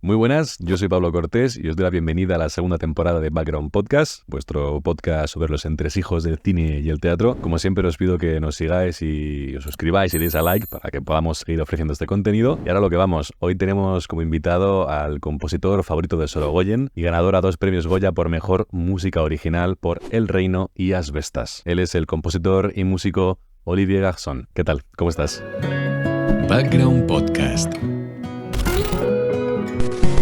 Muy buenas, yo soy Pablo Cortés y os doy la bienvenida a la segunda temporada de Background Podcast, vuestro podcast sobre los entresijos del cine y el teatro. Como siempre os pido que nos sigáis y os suscribáis y deis a like para que podamos seguir ofreciendo este contenido. Y ahora lo que vamos, hoy tenemos como invitado al compositor favorito de Sorogoyen y ganador a 2 premios Goya por Mejor Música Original por El Reino y Asbestas. Él es el compositor y músico Olivier Garçon. ¿Qué tal? ¿Cómo estás? Background Podcast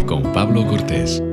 con Pablo Cortés.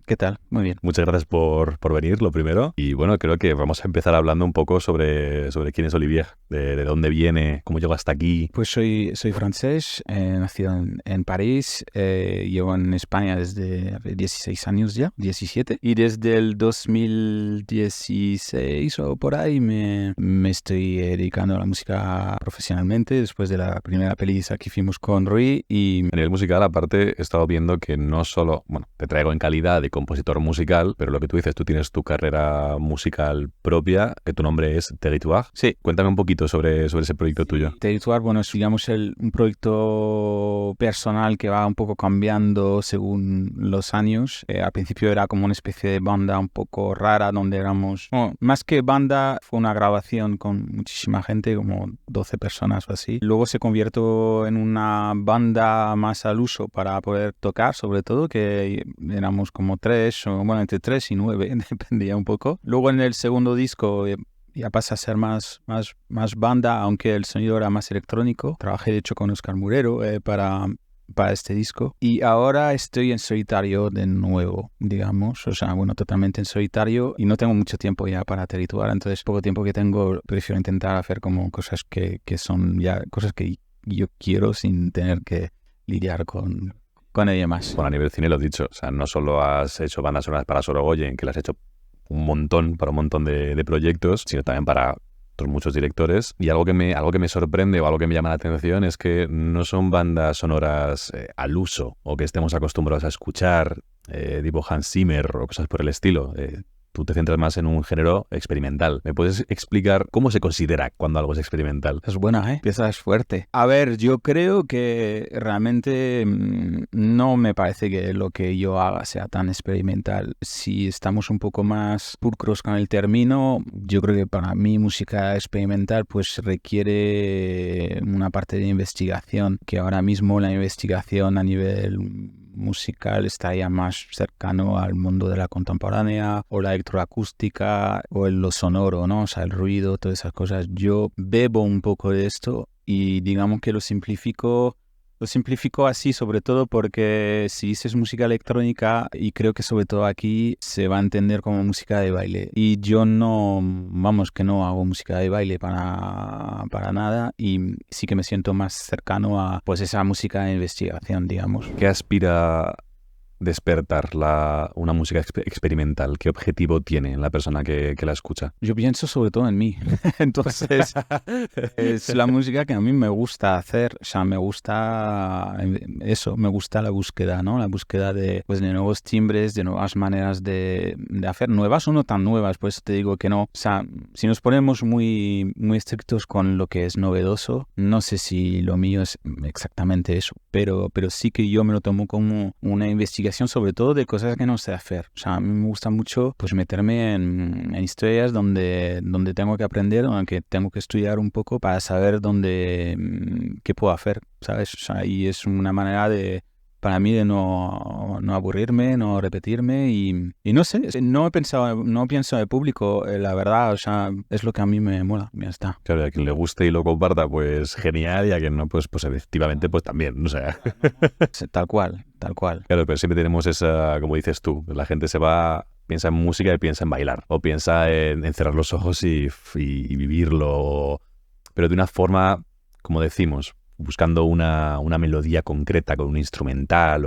¿Qué tal? Muy bien. Muchas gracias por venir, lo primero. Y bueno, creo que vamos a empezar hablando un poco sobre quién es Olivier, de dónde viene, cómo llegó hasta aquí. Pues soy francés, nacido en París, llevo en España desde 16 años ya, 17. Y desde el 2016 o por ahí me estoy dedicando a la música profesionalmente, después de la primera peli que hicimos con Rui. Y A nivel musical, aparte, he estado viendo que no solo, bueno, te traigo en calidad de compositor musical, pero lo que tú dices, tú tienes tu carrera musical propia, que tu nombre es Territoire. sí. Cuéntame un poquito sobre ese proyecto tuyo. Territoire, bueno, es digamos un proyecto personal que va un poco cambiando según los años. Al principio era como una especie de banda un poco rara donde éramos, bueno, más que banda, fue una grabación con muchísima gente, como 12 personas o así. Luego se convirtió en una banda más al uso para poder tocar, sobre todo, que éramos como 3, o bueno, entre 3 y 9, dependía un poco. Luego en el segundo disco ya pasa a ser más banda, aunque el sonido era más electrónico. Trabajé de hecho con Óscar Murero para este disco. Y ahora estoy en solitario de nuevo, digamos. O sea, bueno, totalmente en solitario. Y no tengo mucho tiempo ya para Territoire. Entonces, poco tiempo que tengo, prefiero intentar hacer como cosas que son ya cosas que yo quiero sin tener que lidiar con ella más. Bueno, a nivel cine lo has dicho, o sea, no solo has hecho bandas sonoras para Sorogoyen, que las has hecho un montón, para un montón de proyectos, sino también para otros muchos directores. Y algo que me sorprende o algo que me llama la atención es que no son bandas sonoras al uso o que estemos acostumbrados a escuchar, tipo Hans Zimmer o cosas por el estilo. Tú te centras más en un género experimental. ¿Me puedes explicar cómo se considera cuando algo es experimental? Es buena, ¿eh? Empiezas fuerte. A ver, yo creo que realmente no me parece que lo que yo haga sea tan experimental. Si estamos un poco más pulcros con el término, yo creo que para mí música experimental pues requiere una parte de investigación, que ahora mismo la investigación a nivel musical está ya más cercano al mundo de la contemporánea o la electroacústica o lo sonoro, ¿no? O sea, el ruido, todas esas cosas. Yo bebo un poco de esto y digamos que lo simplifico así, sobre todo porque si dices música electrónica, y creo que sobre todo aquí se va a entender como música de baile. Y yo no hago música de baile para nada, y sí que me siento más cercano a pues esa música de investigación, digamos. ¿Qué aspira despertar una música experimental? ¿Qué objetivo tiene la persona que la escucha? Yo pienso sobre todo en mí. Entonces, es la música que a mí me gusta hacer. O sea, me gusta eso, me gusta la búsqueda, ¿no? La búsqueda de nuevos timbres, de nuevas maneras de hacer, nuevas o no tan nuevas. Pues te digo que no. O sea, si nos ponemos muy, muy estrictos con lo que es novedoso, no sé si lo mío es exactamente eso, pero sí que yo me lo tomo como una investigación, sobre todo de cosas que no sé hacer. O sea, a mí me gusta mucho pues meterme en historias donde tengo que aprender, donde tengo que estudiar un poco para saber qué puedo hacer, ¿sabes? O sea, y es una manera para mí de no aburrirme, no repetirme y no sé, no pienso en el público, la verdad, o sea, es lo que a mí me mola, ya está. Claro, y a quien le guste y lo comparta, pues genial, y a quien no, pues efectivamente, pues también, o sea. Tal cual. Claro, pero siempre tenemos esa, como dices tú, la gente piensa en música y piensa en bailar, o piensa en cerrar los ojos y vivirlo, pero de una forma, como decimos, buscando una melodía concreta con un instrumental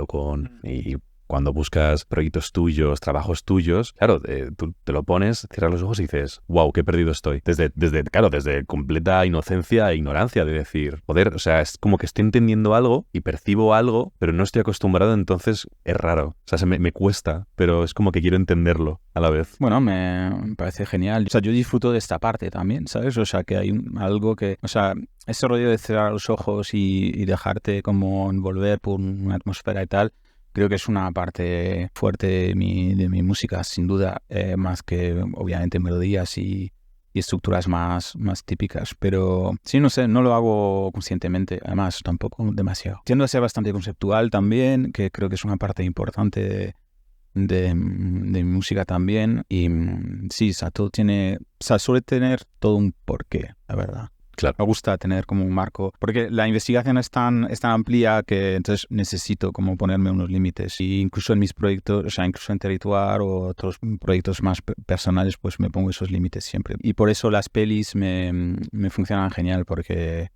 y cuando buscas proyectos tuyos, trabajos tuyos, claro, tú te lo pones, cierras los ojos y dices, wow, qué perdido estoy. Desde completa inocencia e ignorancia de decir, joder, o sea, es como que estoy entendiendo algo y percibo algo, pero no estoy acostumbrado, entonces es raro. O sea, me cuesta, pero es como que quiero entenderlo a la vez. Bueno, me parece genial. O sea, yo disfruto de esta parte también, ¿sabes? O sea, que hay algo que... O sea, ese rollo de cerrar los ojos y dejarte como envolver por una atmósfera y tal, creo que es una parte fuerte de mi música, sin duda, más que obviamente melodías y estructuras más típicas. Pero sí, no sé, no lo hago conscientemente, además tampoco demasiado. Tiendo a ser bastante conceptual también, que creo que es una parte importante de mi música también. Y sí, o sea, todo tiene, o sea, suele tener todo un porqué, la verdad. Claro. Me gusta tener como un marco, porque la investigación es tan amplia que entonces necesito como ponerme unos límites. Y incluso en mis proyectos, o sea, incluso en Territoire o otros proyectos más personales, pues me pongo esos límites siempre. Y por eso las pelis me funcionan genial, porque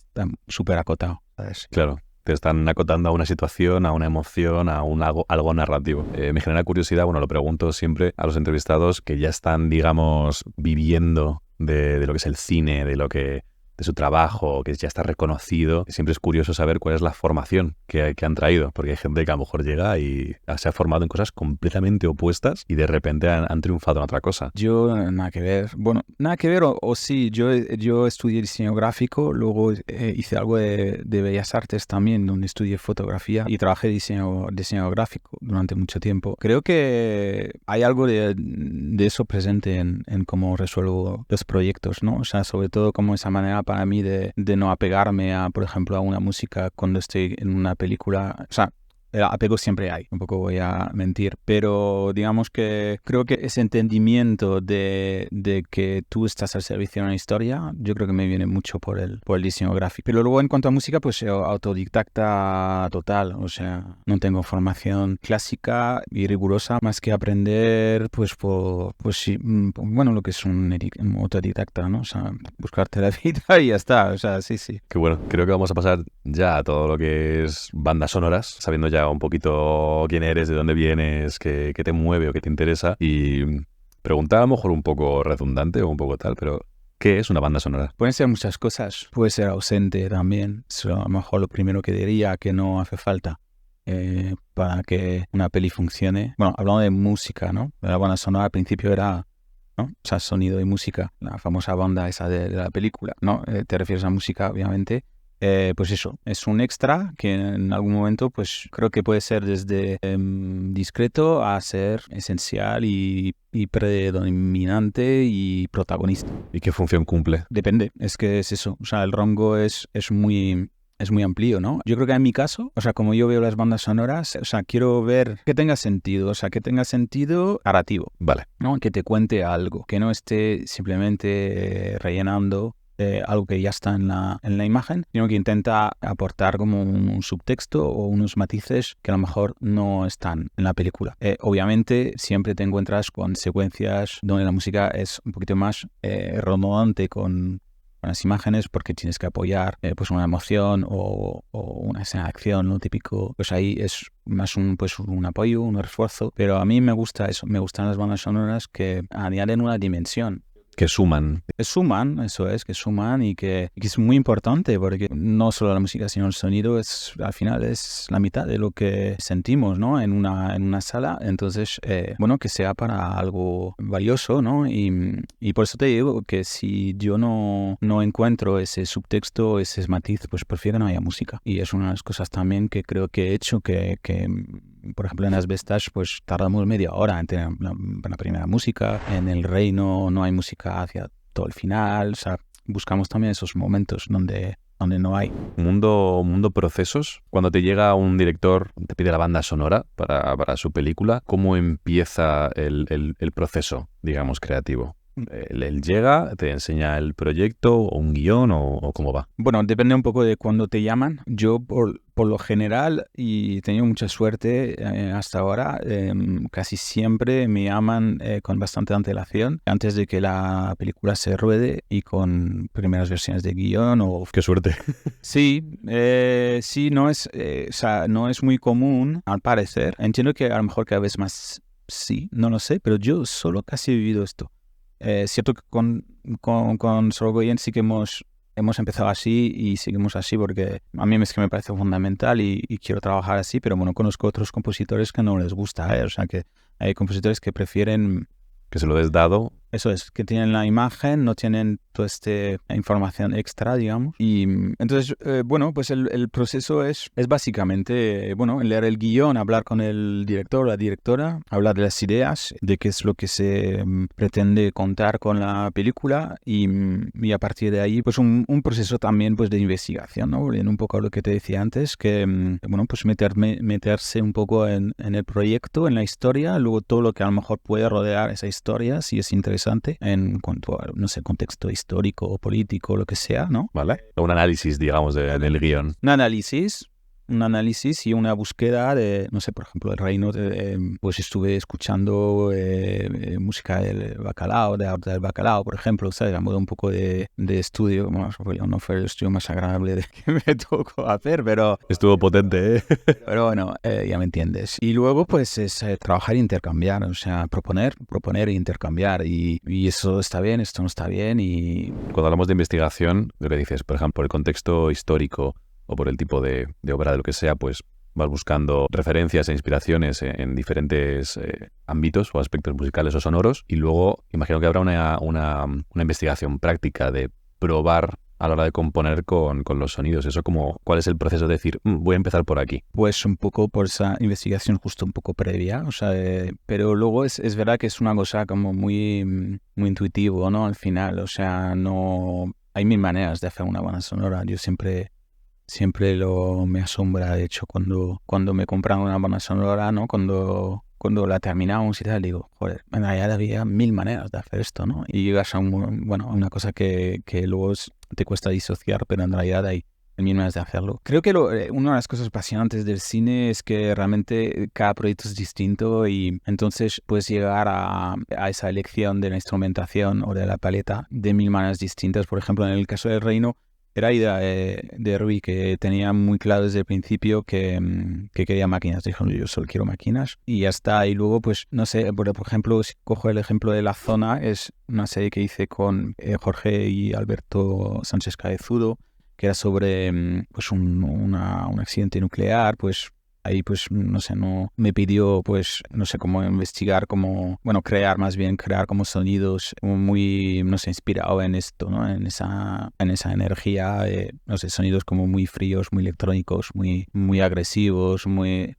están súper acotados, ¿sabes? Claro. Te están acotando a una situación, a una emoción, a algo narrativo. Me genera curiosidad, bueno, lo pregunto siempre a los entrevistados que ya están, digamos, viviendo de lo que es el cine, de su trabajo, que ya está reconocido. Siempre es curioso saber cuál es la formación que han traído, porque hay gente que a lo mejor llega y se ha formado en cosas completamente opuestas y de repente han triunfado en otra cosa. Yo nada que ver. Bueno, nada que ver o sí. Yo estudié diseño gráfico, luego hice algo de Bellas Artes también, donde estudié fotografía y trabajé diseño gráfico durante mucho tiempo. Creo que hay algo de eso presente en cómo resuelvo los proyectos, ¿no? O sea, sobre todo como esa manera para mí de no apegarme a, por ejemplo, a una música cuando estoy en una película. O sea, apego siempre hay, un poco voy a mentir, pero digamos que creo que ese entendimiento de que tú estás al servicio de una historia, yo creo que me viene mucho por el diseño gráfico. Pero luego en cuanto a música, pues autodidacta total, o sea, no tengo formación clásica y rigurosa, más que aprender, pues sí, bueno, lo que es un autodidacta, ¿no? O sea, buscarte la vida y ya está, o sea, sí. Qué bueno, creo que vamos a pasar ya a todo lo que es bandas sonoras, sabiendo ya un poquito quién eres, de dónde vienes, qué te mueve o qué te interesa. Y preguntaba a lo mejor un poco redundante o un poco tal, pero ¿qué es una banda sonora? Pueden ser muchas cosas. Puede ser ausente también. Eso a lo mejor lo primero que diría que no hace falta para que una peli funcione. Bueno, hablando de música, ¿no? La banda sonora al principio era, ¿no? O sea, sonido y música. La famosa banda esa de la película, ¿no? Te refieres a música, obviamente. Pues eso, es un extra que en algún momento pues creo que puede ser desde discreto a ser esencial y predominante y protagonista. ¿Y qué función cumple? Depende, es que es eso, o sea, el rango es muy amplio, ¿no? Yo creo que en mi caso, o sea, como yo veo las bandas sonoras, o sea, quiero ver que tenga sentido, o sea, que tenga sentido narrativo. Vale. ¿No? Que te cuente algo, que no esté simplemente rellenando algo que ya está en la imagen, sino que intenta aportar como un subtexto o unos matices que a lo mejor no están en la película. Obviamente siempre te encuentras con secuencias donde la música es un poquito más redundante con las imágenes porque tienes que apoyar pues una emoción o una escena de acción, lo típico. Pues ahí es más un apoyo, un refuerzo. Pero a mí me gusta eso, me gustan las bandas sonoras que añaden una dimensión. Que suman. Eso es, que suman y que es muy importante porque no solo la música sino el sonido al final es la mitad de lo que sentimos, ¿no? En una sala, entonces, bueno, que sea para algo valioso, ¿no? Y por eso te digo que si yo no encuentro ese subtexto, ese matiz, pues prefiero que no haya música. Y es una de las cosas también que creo que he hecho que por ejemplo, en Asbestas pues tardamos media hora en tener la primera música. En El Reino no hay música hacia todo el final. O sea, buscamos también esos momentos donde no hay. Mundo procesos. Cuando te llega un director, te pide la banda sonora para su película, ¿cómo empieza el proceso, digamos, creativo? Él llega, te enseña el proyecto o un guión o cómo va. Bueno, depende un poco de cuándo te llaman. Yo por lo general, y he tenido mucha suerte hasta ahora, casi siempre me llaman con bastante antelación, antes de que la película se ruede y con primeras versiones de guión o... ¡Qué suerte! Sí, no es muy común, al parecer. Entiendo que a lo mejor cada vez más sí, no lo sé, pero yo solo casi he vivido esto. Cierto que con Sorogoyen sí que hemos empezado así y seguimos así porque a mí es que me parece fundamental y quiero trabajar así, pero bueno, conozco otros compositores que no les gusta, o sea que hay compositores que prefieren... Que se lo des dado Eso es, que tienen la imagen, no tienen toda esta información extra, digamos. Y entonces, bueno, pues el proceso es básicamente, bueno, leer el guión, hablar con el director o la directora, hablar de las ideas, de qué es lo que se pretende contar con la película y a partir de ahí, pues un proceso también pues de investigación, ¿no? Volviendo un poco a lo que te decía antes, que, bueno, pues meterse un poco en el proyecto, en la historia, luego todo lo que a lo mejor puede rodear esa historia, si es interesante, en cuanto a, no sé, contexto histórico o político, lo que sea, ¿no? ¿Vale? Un análisis, digamos, del guión. Un análisis y una búsqueda de, no sé, por ejemplo, El Reino, pues estuve escuchando música del Bacalao, de Arte del Bacalao, por ejemplo, ¿sabes? A modo un poco de estudio, bueno, no fue el estudio más agradable que me tocó hacer, pero... Estuvo potente, ¿eh? Pero bueno, ya me entiendes. Y luego, pues, es trabajar e intercambiar, o sea, proponer e intercambiar, y eso está bien, esto no está bien, y... Cuando hablamos de investigación, lo que dices, por ejemplo, por el contexto histórico o por el tipo de obra de lo que sea, pues vas buscando referencias e inspiraciones en diferentes ámbitos o aspectos musicales o sonoros, y luego imagino que habrá una investigación práctica de probar a la hora de componer con los sonidos. Eso como, ¿cuál es el proceso de decir, voy a empezar por aquí? Pues un poco por esa investigación justo un poco previa, o sea, pero luego es verdad que es una cosa como muy intuitivo, ¿no? Al final, o sea, no... Hay mil maneras de hacer una banda sonora. Yo siempre me asombra, de hecho, cuando me compran una banda sonora, ¿no? Cuando la terminamos y tal, digo, joder, en realidad había mil maneras de hacer esto, ¿no? Y llegas a una cosa que luego te cuesta disociar, pero en realidad hay mil maneras de hacerlo. Creo que una de las cosas apasionantes del cine es que realmente cada proyecto es distinto y entonces puedes llegar a esa elección de la instrumentación o de la paleta de mil maneras distintas. Por ejemplo, en el caso del Reino, era idea de Rui, que tenía muy claro desde el principio que quería máquinas. Dijo, yo solo quiero máquinas y ya está. Y luego, pues, no sé, por ejemplo, si cojo el ejemplo de La Zona, es una serie que hice con Jorge y Alberto Sánchez Cabezudo, que era sobre pues un accidente nuclear, pues ahí pues no sé, no me pidió pues no sé cómo investigar, crear como sonidos muy, no sé, inspirado en esto, ¿no? En esa energía, no sé, sonidos como muy fríos, muy electrónicos, muy agresivos, Sí, muy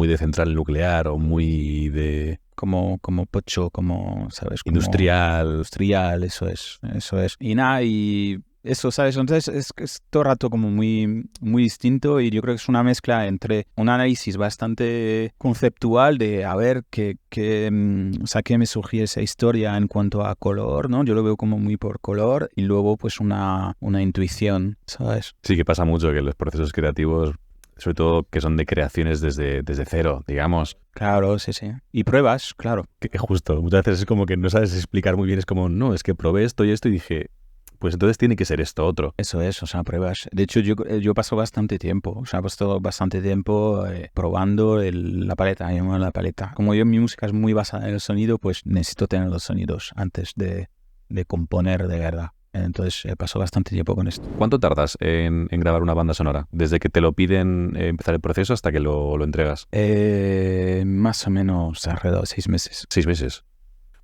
de central nuclear o muy de... como pocho, como, ¿sabes? Como Industrial, eso es. Y nada, y eso, ¿sabes? Entonces es todo el rato como muy, muy distinto, y yo creo que es una mezcla entre un análisis bastante conceptual de a ver qué me surgía esa historia en cuanto a color, ¿no? Yo lo veo como muy por color, y luego pues una intuición, ¿sabes? Sí, que pasa mucho que los procesos creativos, sobre todo que son de creaciones desde cero, digamos. Claro, sí. Y pruebas, claro. Que justo, muchas veces es como que no sabes explicar muy bien, es como, no, es que probé esto y esto y dije, pues entonces tiene que ser esto otro. Eso es, o sea, pruebas. De hecho, yo paso bastante tiempo, probando la paleta, llamando la paleta. Como mi música es muy basada en el sonido, pues necesito tener los sonidos antes de componer de verdad. Entonces paso bastante tiempo con esto. ¿Cuánto tardas en grabar una banda sonora? Desde que te lo piden empezar el proceso hasta que lo entregas. Más o menos alrededor de 6 meses. 6 meses.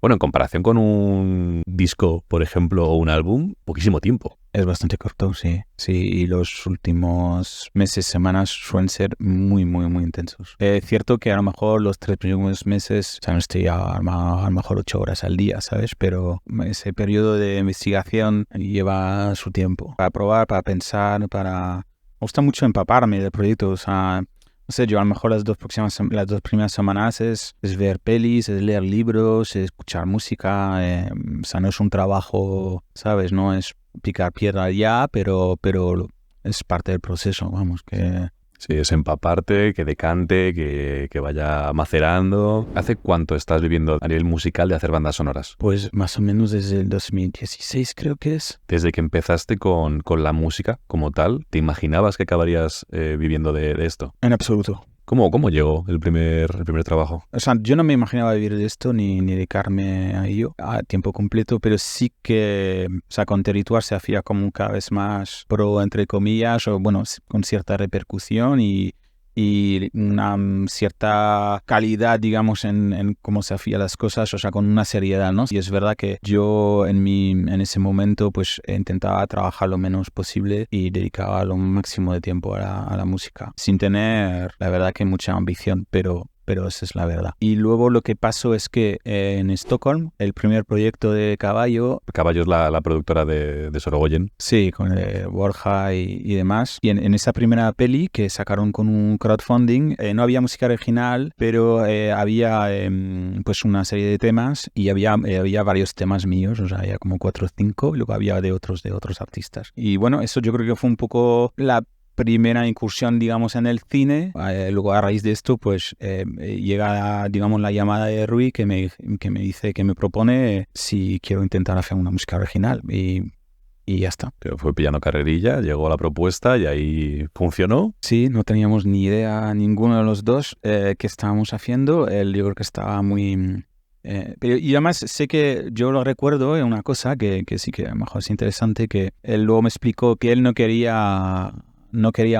Bueno, en comparación con un disco, por ejemplo, o un álbum, poquísimo tiempo. Es bastante corto, sí. Sí, y los últimos meses, semanas suelen ser muy, muy, muy intensos. Es cierto que a lo mejor los 3 primeros meses, o sea, no estoy a lo mejor 8 horas al día, ¿sabes? Pero ese periodo de investigación lleva su tiempo. Para probar, para pensar, Me gusta mucho empaparme del proyecto, o sea... No sé, yo a lo mejor las dos primeras semanas es ver pelis, es leer libros, es escuchar música. O sea, no es un trabajo, ¿sabes? No es picar piedra ya, pero es parte del proceso, vamos, que... Sí, es empaparte, que decante, que vaya macerando. ¿Hace cuánto estás viviendo a nivel musical de hacer bandas sonoras? Pues más o menos desde el 2016 creo que es. Desde que empezaste con la música como tal, ¿te imaginabas que acabarías viviendo de esto? En absoluto. ¿Cómo llegó el primer trabajo? O sea, yo no me imaginaba vivir de esto ni dedicarme a ello a tiempo completo, pero sí que, o sea, con Territoire se hacía como cada vez más pro, entre comillas, o bueno, con cierta repercusión, y y una cierta calidad, digamos, en cómo se hacían las cosas, o sea, con una seriedad, ¿no? Y es verdad que yo en ese momento pues intentaba trabajar lo menos posible y dedicaba lo máximo de tiempo a la música, sin tener, la verdad, que mucha ambición, pero esa es la verdad. Y luego lo que pasó es que en Stockholm, el primer proyecto de Caballo... Caballo es la productora de Sorogoyen. Sí, con Borja y demás. Y en esa primera peli que sacaron con un crowdfunding, no había música original, pero había pues una serie de temas y había varios temas míos, o sea, había como 4 o 5, y luego había de otros artistas. Y bueno, eso yo creo que fue un poco la primera incursión, digamos, en el cine. Luego, a raíz de esto, pues llega, digamos, la llamada de Rui que me dice, que me propone si quiero intentar hacer una música original y ya está. Pero fue pillando carrerilla, llegó la propuesta y ahí funcionó. Sí, no teníamos ni idea ninguno de los dos qué estábamos haciendo. Él, yo creo que estaba muy... y además sé que yo lo recuerdo en una cosa que sí que a lo mejor es interesante, que él luego me explicó que él no quería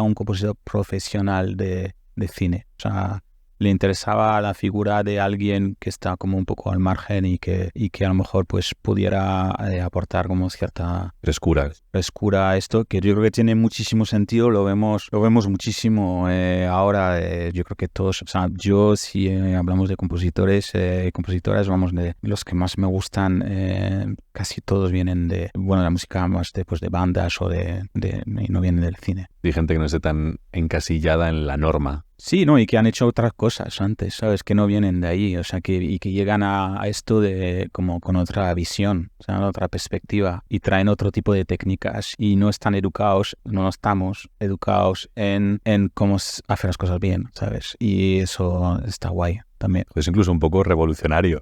un compositor profesional de cine. O sea, le interesaba la figura de alguien que está como un poco al margen y que a lo mejor pues pudiera aportar como cierta frescura a esto, que yo creo que tiene muchísimo sentido. Lo vemos muchísimo ahora. Yo creo que todos, o sea, yo si hablamos de compositores y compositoras, vamos, de los que más me gustan, casi todos vienen de, bueno, la música más de bandas o y no vienen del cine. Y gente que no esté tan encasillada en la norma. Sí, ¿no? Y que han hecho otras cosas antes, ¿sabes? Que no vienen de ahí, o sea, que llegan a esto de como con otra visión, o sea, otra perspectiva, y traen otro tipo de técnicas y no estamos educados en cómo hacer las cosas bien, ¿sabes? Y eso está guay también. Es incluso un poco revolucionario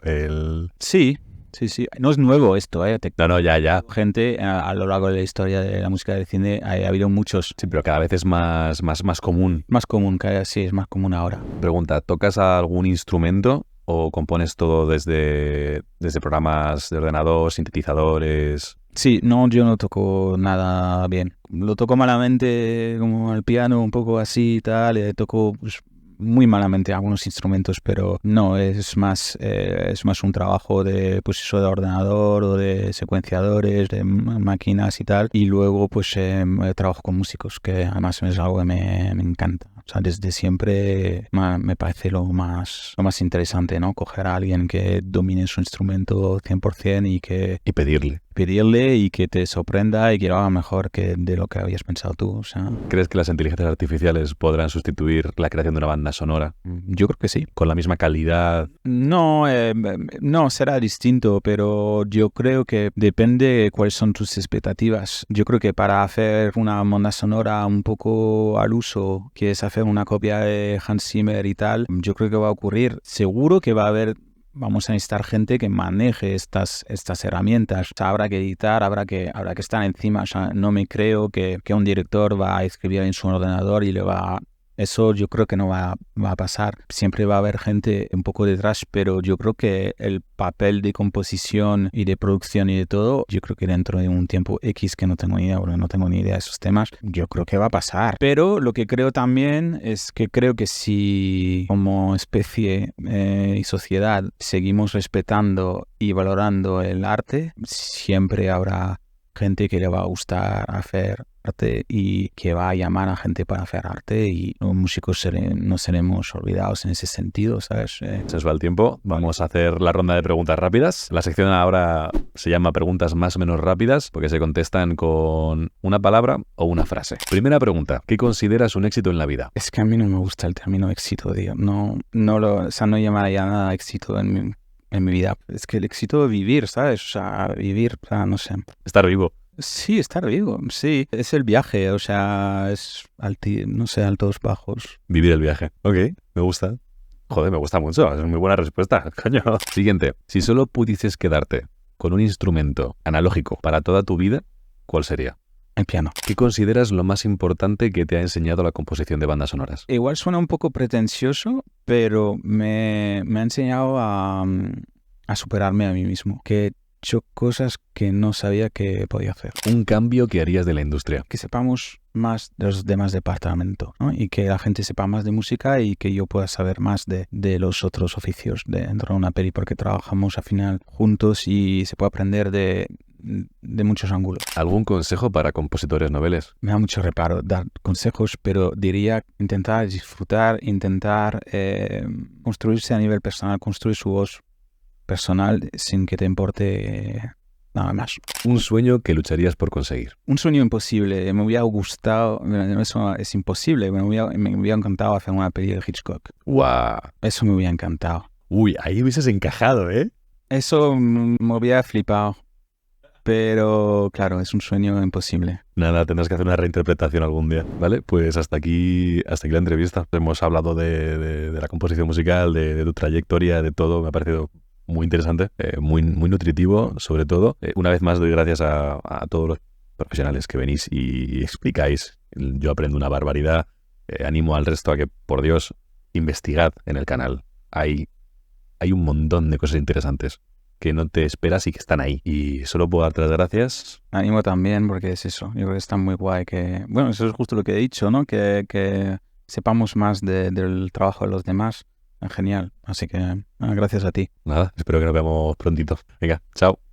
Sí. No es nuevo esto, No, ya. Gente a lo largo de la historia de la música del cine ha habido muchos. Sí, pero cada vez es más común. Más común, sí, es más común ahora. Pregunta, ¿tocas algún instrumento o compones todo desde programas de ordenador, sintetizadores? Sí, no, yo no toco nada bien. Lo toco malamente, como el piano, un poco así y tal. Toco pues muy malamente algunos instrumentos, pero no, es más un trabajo de, pues eso, de ordenador o de secuenciadores, de máquinas y tal. Y luego pues trabajo con músicos, que además es algo que me encanta. O sea, desde siempre me parece lo más interesante, ¿no? Coger a alguien que domine su instrumento 100% y pedirle y que te sorprenda y que lo haga mejor que de lo que habías pensado tú. O sea, ¿crees que las inteligencias artificiales podrán sustituir la creación de una banda sonora? Yo creo que sí. ¿Con la misma calidad? No, será distinto, pero yo creo que depende de cuáles son tus expectativas. Yo creo que para hacer una banda sonora un poco al uso, que es hacer una copia de Hans Zimmer y tal, yo creo que va a ocurrir. Seguro que vamos a necesitar gente que maneje estas herramientas. O sea, habrá que editar, habrá que estar encima. O sea, no me creo que un director va a escribir en su ordenador y eso yo creo que no va a pasar. Siempre va a haber gente un poco detrás, pero yo creo que el papel de composición y de producción y de todo, yo creo que dentro de un tiempo X, que no tengo ni idea, porque no tengo ni idea de esos temas, yo creo que va a pasar. Pero lo que creo también es que creo que si como especie y sociedad seguimos respetando y valorando el arte, siempre habrá gente que le va a gustar hacer arte y que va a llamar a gente para hacer arte, y los músicos no seremos olvidados en ese sentido, ¿sabes? Se nos va el tiempo. Vamos a hacer la ronda de preguntas rápidas. La sección ahora se llama preguntas más o menos rápidas porque se contestan con una palabra o una frase. Primera pregunta. ¿Qué consideras un éxito en la vida? Es que a mí no me gusta el término éxito, tío. No llamaría nada éxito en mi vida. Es que el éxito de vivir, ¿sabes? O sea, vivir, o sea, no sé. Estar vivo. Sí, estar vivo, sí. Es el viaje, o sea, es altos, bajos. Vivir el viaje. Ok, me gusta. Joder, me gusta mucho. Es muy buena respuesta, coño. Siguiente. Si solo pudieses quedarte con un instrumento analógico para toda tu vida, ¿cuál sería? El piano. ¿Qué consideras lo más importante que te ha enseñado la composición de bandas sonoras? Igual suena un poco pretencioso, pero me ha enseñado a superarme a mí mismo. Que he hecho cosas que no sabía que podía hacer. Un cambio que harías de la industria. Que sepamos más de los demás departamentos, ¿no? Y que la gente sepa más de música y que yo pueda saber más de los otros oficios dentro de una peli, porque trabajamos al final juntos y se puede aprender de muchos ángulos. ¿Algún consejo para compositores noveles? Me da mucho reparo dar consejos, pero diría intentar disfrutar, intentar construirse a nivel personal, construir su voz personal sin que te importe nada más. Un sueño que lucharías por conseguir. Un sueño imposible. Me hubiera gustado, eso es imposible, me hubiera encantado hacer una peli de Hitchcock. ¡Guau! Eso me hubiera encantado. Uy, ahí hubieses encajado, ¿eh? Eso me hubiera flipado. Pero, claro, es un sueño imposible. Nada, tendrás que hacer una reinterpretación algún día. Vale, pues hasta aquí la entrevista. Hemos hablado de la composición musical, de tu trayectoria, de todo. Me ha parecido muy interesante, muy nutritivo, sobre todo. Una vez más doy gracias a todos los profesionales que venís y explicáis. Yo aprendo una barbaridad. Animo al resto a que, por Dios, investigad en el canal. Hay un montón de cosas interesantes que no te esperas y que están ahí. Y solo puedo darte las gracias. Animo también porque es eso. Yo creo que está muy guay que... Bueno, eso es justo lo que he dicho, ¿no? Que sepamos más del trabajo de los demás. Genial. Así que gracias a ti. Nada, espero que nos veamos prontito. Venga, chao.